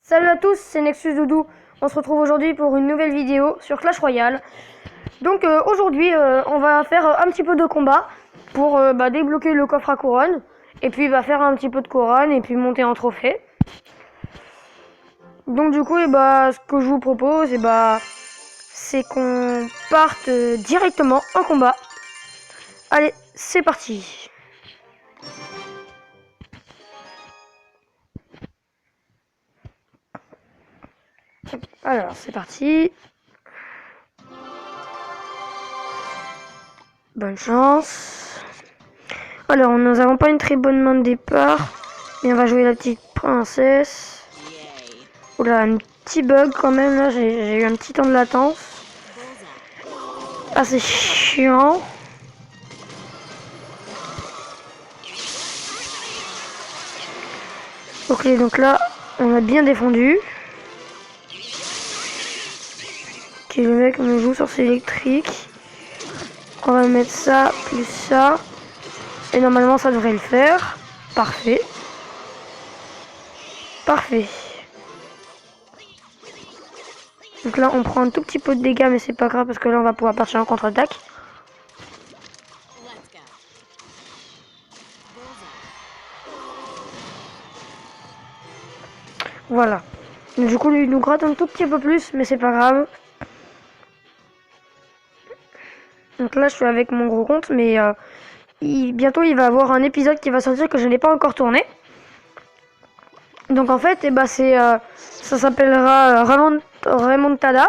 Salut à tous, c'est Nexus Doudou. On se retrouve aujourd'hui pour une nouvelle vidéo sur Clash Royale. Donc aujourd'hui, on va faire un petit peu de combat pour débloquer le coffre à couronne. Et puis faire un petit peu de couronne et puis monter en trophée. Donc du coup, ce que je vous propose, c'est qu'on parte directement en combat. Allez, c'est parti. Alors, c'est parti. Bonne chance. Alors, nous n'avons pas une très bonne main de départ. Mais on va jouer la petite princesse. Oula, un petit bug quand même. Là, j'ai eu un petit temps de latence. Ah, c'est chiant. Ok, donc là, on a bien défendu. Ok, le mec me joue sur ses électriques. On va mettre ça, plus ça. Et normalement, ça devrait le faire. Parfait. Parfait. Donc là, on prend un tout petit peu de dégâts, mais c'est pas grave parce que là, on va pouvoir partir en contre-attaque. Voilà. Donc, du coup, lui, il nous gratte un tout petit peu plus, mais c'est pas grave. Donc là, je suis avec mon gros compte, mais bientôt, il va avoir un épisode qui va sortir que je n'ai pas encore tourné. Donc en fait, ça s'appellera Remontada.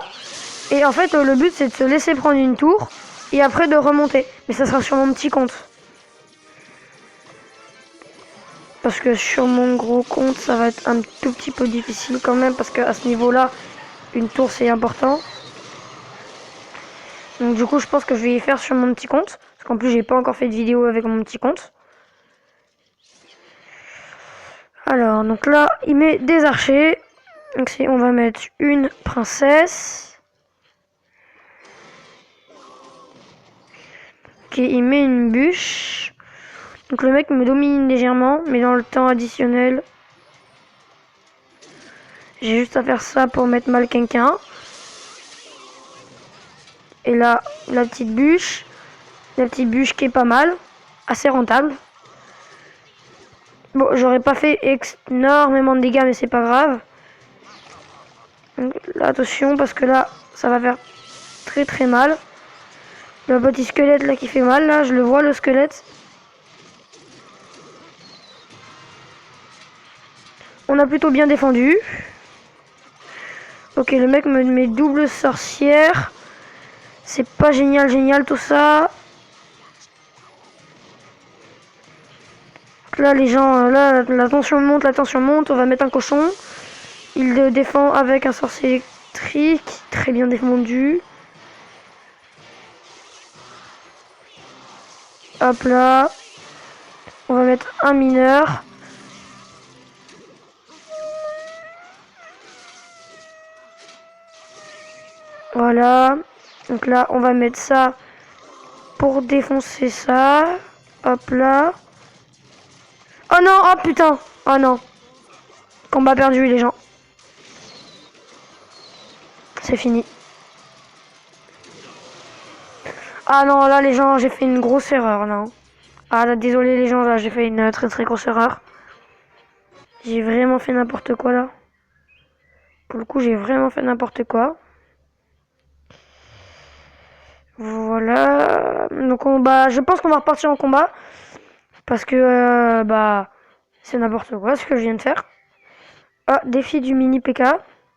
Et en fait, le but, c'est de se laisser prendre une tour et après de remonter. Mais ça sera sur mon petit compte. Parce que sur mon gros compte, ça va être un tout petit peu difficile quand même. Parce qu'à ce niveau-là, une tour, c'est important. Donc du coup, je pense que je vais y faire sur mon petit compte. Parce qu'en plus, j'ai pas encore fait de vidéo avec mon petit compte. Alors, donc là, il met des archers. Donc on va mettre une princesse. Ok, il met une bûche. Donc le mec me domine légèrement, mais dans le temps additionnel, j'ai juste à faire ça pour mettre mal quelqu'un. Et là, la petite bûche. La petite bûche qui est pas mal. Assez rentable. Bon, j'aurais pas fait énormément de dégâts, mais c'est pas grave. Donc là, attention, parce que là, ça va faire très très mal. Le petit squelette là qui fait mal, là, je le vois le squelette. On a plutôt bien défendu. Ok, le mec me met double sorcière. C'est pas génial tout ça. Là, les gens, là, la tension monte. On va mettre un cochon. Il le défend avec un sorcier électrique. Très bien défendu. Hop là. On va mettre un mineur. Voilà. Donc là, on va mettre ça pour défoncer ça. Hop là. Oh non, oh putain. Oh non. Combat perdu, les gens. C'est fini. Ah non, là, les gens, j'ai fait une grosse erreur, là. Ah là, désolé, les gens, là, j'ai fait une très très grosse erreur. J'ai vraiment fait n'importe quoi, là. Pour le coup, j'ai vraiment fait n'importe quoi. Voilà. Donc, je pense qu'on va repartir en combat. Parce que, c'est n'importe quoi ce que je viens de faire. Ah, défi du mini PK.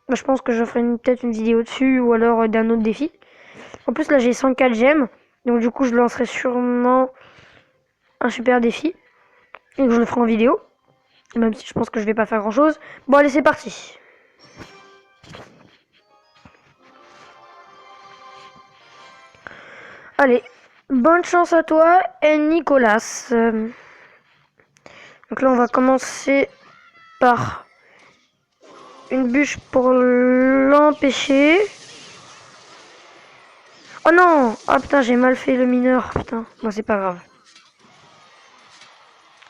Je pense que je ferai peut-être une vidéo dessus ou alors d'un autre défi. En plus, là, j'ai 104 gemmes. Donc, du coup, je lancerai sûrement un super défi. Et que je le ferai en vidéo. Même si je pense que je vais pas faire grand chose. Bon, allez, c'est parti. Allez, bonne chance à toi et Nicolas. Donc là, on va commencer par une bûche pour l'empêcher. Oh non! Ah putain, j'ai mal fait le mineur. Putain, bon, c'est pas grave.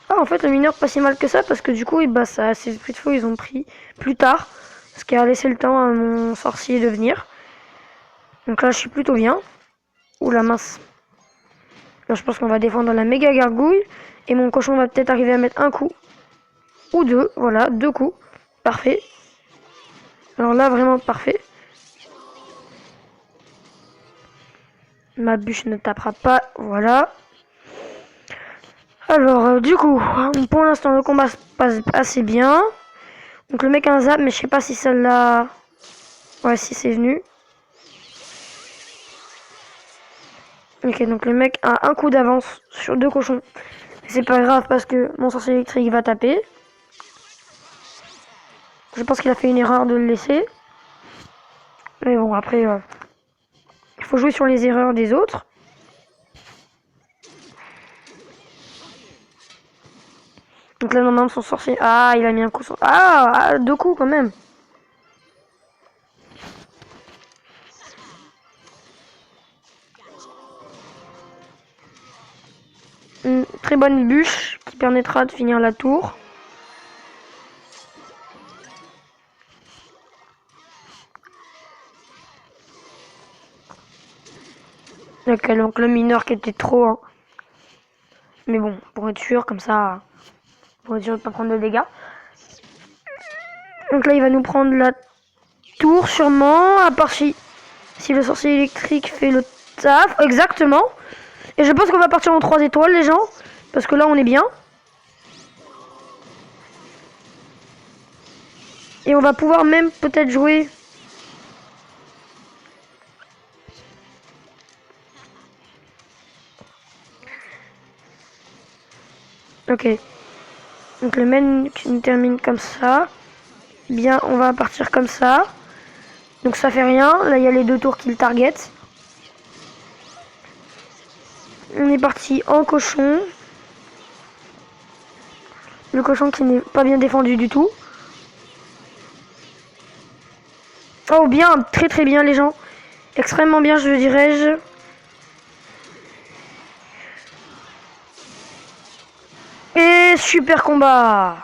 Ah, en fait, le mineur pas si mal que ça parce que du coup, ces esprits de feu, ils ont pris plus tard. Ce qui a laissé le temps à mon sorcier de venir. Donc là, je suis plutôt bien. Ouh la mince. Là, je pense qu'on va défendre la méga gargouille. Et mon cochon va peut-être arriver à mettre un coup. Ou deux. Voilà, deux coups. Parfait. Alors là, vraiment parfait. Ma bûche ne tapera pas. Voilà. Alors, du coup, pour l'instant, le combat se passe assez bien. Donc le mec a un zap, mais je sais pas si celle-là... Ouais, si c'est venu. Ok, donc le mec a un coup d'avance sur deux cochons. C'est pas grave parce que mon sorcier électrique va taper. Je pense qu'il a fait une erreur de le laisser. Mais bon, après, il faut jouer sur les erreurs des autres. Donc là, normalement, son sorcier... Ah, il a mis un coup sur... Ah, deux coups quand même. Une très bonne bûche qui permettra de finir la tour. Ok, donc le mineur qui était trop... Hein. Mais bon, pour être sûr, comme ça... Pour être sûr de ne pas prendre de dégâts. Donc là, il va nous prendre la tour sûrement. À part si le sorcier électrique fait le taf. Exactement. Et je pense qu'on va partir en 3 étoiles, les gens. Parce que là, on est bien. Et on va pouvoir même peut-être jouer... Ok. Donc le main qui termine comme ça. Bien, on va partir comme ça. Donc ça fait rien. Là, il y a les deux tours qui le target. On est parti en cochon. Le cochon qui n'est pas bien défendu du tout. Oh bien, très très bien les gens. Extrêmement bien, je dirais-je. Et super combat.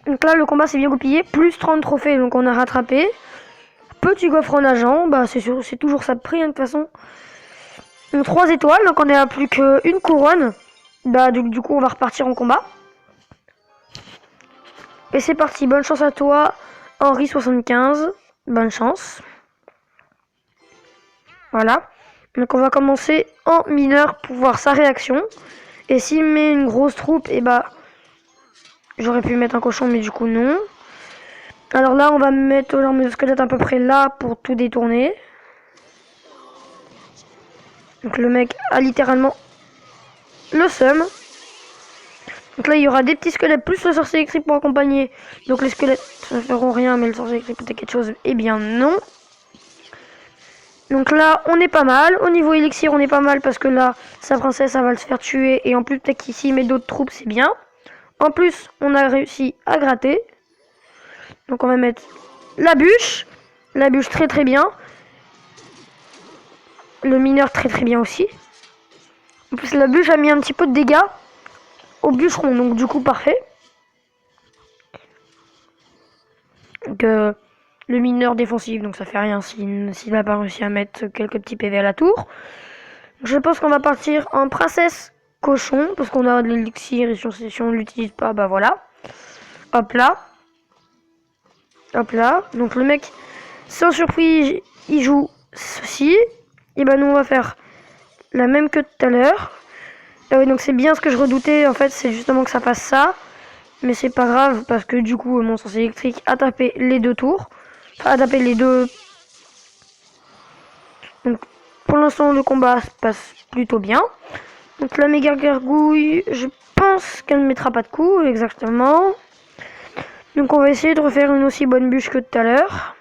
Donc là, le combat s'est bien goupillé. Plus 30 trophées, donc on a rattrapé. Petit coffre en nageant, bah c'est toujours ça de prix, hein, de toute façon. Donc 3 étoiles, donc on est à plus qu'une couronne. Bah du coup, on va repartir en combat. Et c'est parti, bonne chance à toi, Henri75. Bonne chance. Voilà. Donc on va commencer en mineur pour voir sa réaction. Et s'il met une grosse troupe, et bah... J'aurais pu mettre un cochon, mais du coup non. Alors là, on va mettre l'arme de squelette à peu près là pour tout détourner. Donc le mec a littéralement le seum. Donc là, il y aura des petits squelettes plus le sorcier électrique pour accompagner. Donc les squelettes ne feront rien, mais le sorcier électrique peut-être quelque chose. Eh bien non. Donc là, on est pas mal. Au niveau élixir, on est pas mal parce que là, sa princesse, elle va le se faire tuer. Et en plus, peut-être qu'ici, il met d'autres troupes, c'est bien. En plus, on a réussi à gratter. Donc on va mettre la bûche. La bûche très très bien. Le mineur très très bien aussi. En plus, la bûche a mis un petit peu de dégâts au bûcheron. Donc du coup, parfait. Donc le mineur défensif, donc ça fait rien s'il n'a pas réussi à mettre quelques petits PV à la tour. Je pense qu'on va partir en princesse cochon, parce qu'on a de l'élixir et si on ne l'utilise pas, bah voilà. Hop là. Hop là. Donc le mec, sans surprise, il joue ceci. Et ben nous on va faire la même que tout à l'heure. Ah oui, donc c'est bien ce que je redoutais, en fait, c'est justement que ça fasse ça. Mais c'est pas grave, parce que du coup, mon sorcier électrique a tapé les deux tours. Enfin, a tapé les deux. Donc pour l'instant, le combat se passe plutôt bien. Donc la méga gargouille, je pense qu'elle ne mettra pas de coup, exactement. Donc on va essayer de refaire une aussi bonne bûche que tout à l'heure.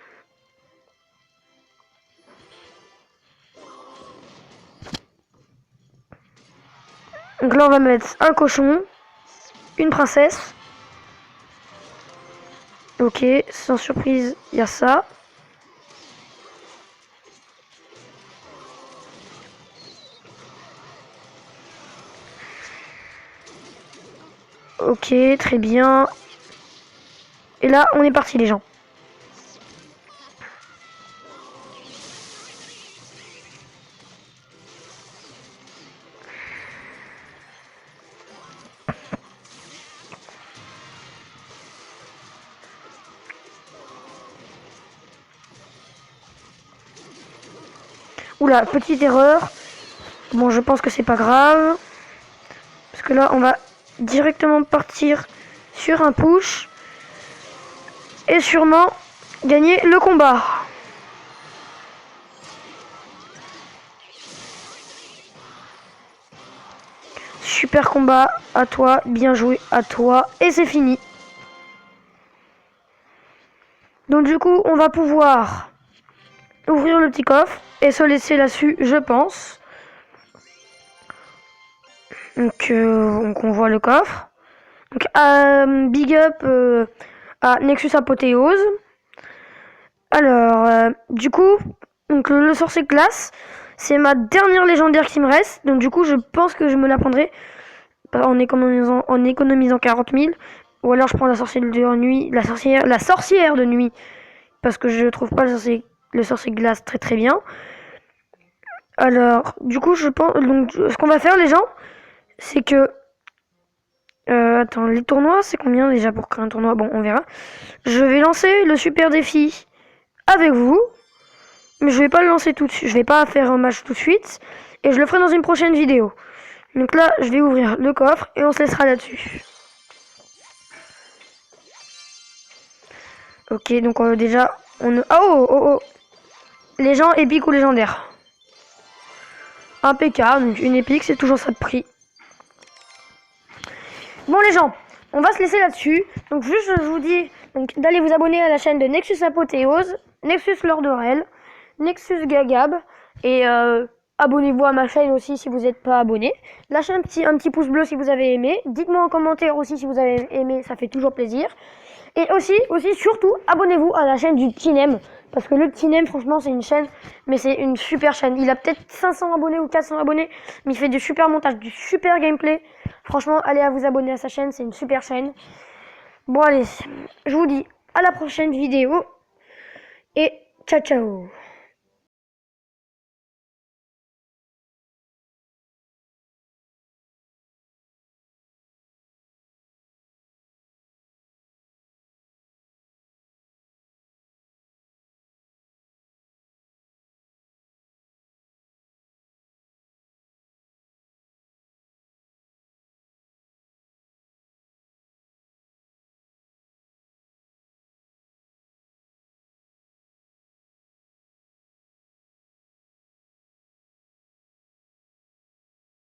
Donc là on va mettre un cochon, une princesse. Ok, sans surprise, il y a ça. Ok, très bien. Et là, on est parti les gens. Oula, petite erreur. Bon, je pense que c'est pas grave. Parce que là, on va directement partir sur un push. Et sûrement gagner le combat. Super combat, à toi, bien joué, à toi. Et c'est fini. Donc du coup, on va pouvoir ouvrir le petit coffre et se laisser là-dessus, je pense. Donc on voit le coffre. Donc big up à Nexus Apothéose. Alors, du coup, donc le sorcier glace, c'est ma dernière légendaire qui me reste. Donc du coup, je pense que je me la prendrai en économisant 40 000. Ou alors je prends la sorcière de nuit, la sorcière de nuit. Parce que je trouve pas le sorcier glace très très bien. Alors, du coup, je pense. Donc, ce qu'on va faire, les gens, c'est que. Attends, les tournois, c'est combien déjà pour créer un tournoi? Bon, on verra. Je vais lancer le super défi avec vous. Mais je vais pas le lancer tout de suite. Je vais pas faire un match tout de suite. Et je le ferai dans une prochaine vidéo. Donc là, je vais ouvrir le coffre et on se laissera là-dessus. Ok, donc déjà, on... Oh. Les gens épiques ou légendaires. Un PK, donc une épique, c'est toujours ça de prix. Bon les gens, on va se laisser là-dessus. Donc juste je vous dis d'aller vous abonner à la chaîne de Nexus Apothéose, Nexus Lordorel, Nexus Gagab. Et abonnez-vous à ma chaîne aussi si vous n'êtes pas abonné. Lâchez un petit pouce bleu si vous avez aimé. Dites-moi en commentaire aussi si vous avez aimé, ça fait toujours plaisir. Et aussi, surtout, abonnez-vous à la chaîne du Tinem. Parce que le Tinem, franchement, c'est une chaîne, mais c'est une super chaîne. Il a peut-être 500 abonnés ou 400 abonnés, mais il fait du super montage, du super gameplay. Franchement, allez à vous abonner à sa chaîne, c'est une super chaîne. Bon, allez, je vous dis à la prochaine vidéo. Et ciao, ciao.